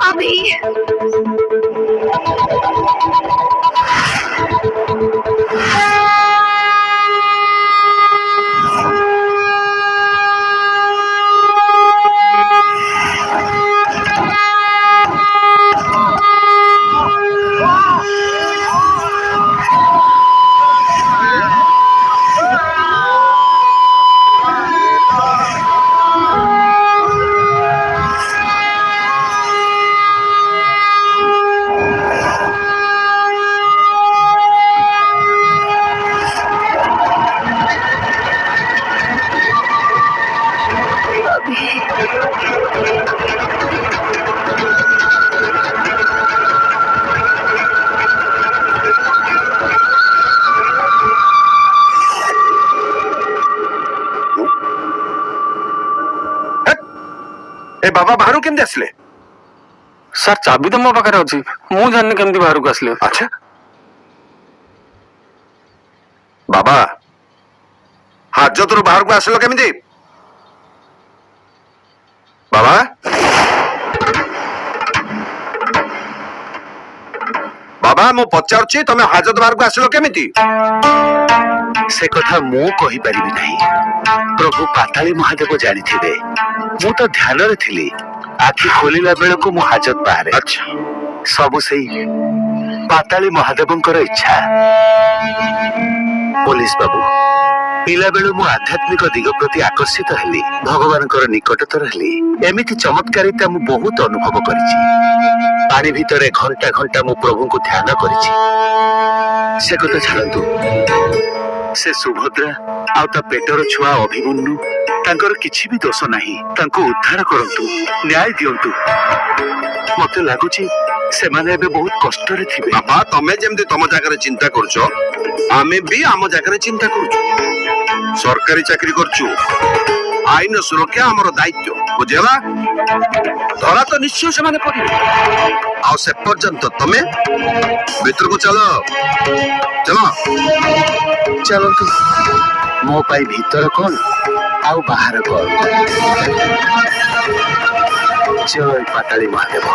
আমি ए बाबा बाहर केमती आसले? सर चाबी तो मो पाखे अच्छी मु जानी केमती बाहर को आसले। अच्छा बाबा हाजतरू बाहर को आसलो केमती? बाबा बाबा मु पचारुची तमे हाजत बाहर को आसलो केमती? से कथा मु कहि परिबि नहीं। प्रभु पाताली महादेव जानी थिबे। मु तो ध्यान रे थिली। आखि खोलिला बेल को मु हाजत बाहर। अच्छा सबु सही पाताली महादेवंकर इच्छा। पुलिस बाबू पिला बेलु मु आध्यात्मिक दिग प्रति आकर्षित हेली। भगवानकर निकटतर हेली। एमिति चमत्कारिता मु बहुत अनुभव करिछि। पानी भितरे घंटा घंटा मु प्रभु को ध्यान करिछि। से कथा छाड़ंतु से सुभद्रा आउ ता पेटर छुआ अभिमन्यु तांकर किछि भी दोष नाही। तांको उद्धार करंतु न्याय दियंतु। मते लागुछि से माने एबे बहुत कष्ट रे थिबे। बाबा तमे जेमती तम जाकर चिंता करछो आमे भी आम जाकर चिंता करछु। सरकारी चाकरी करछु आईन सुरक्षा हमर दायित्व बुझेला। धरा तो निश्चय से माने पड़ी आ से पर्यंत तमे भीतर को चलो चलो चलंतु मो पाई भीतर कोन आउ बाहर कोन। जय पाताली महादेव।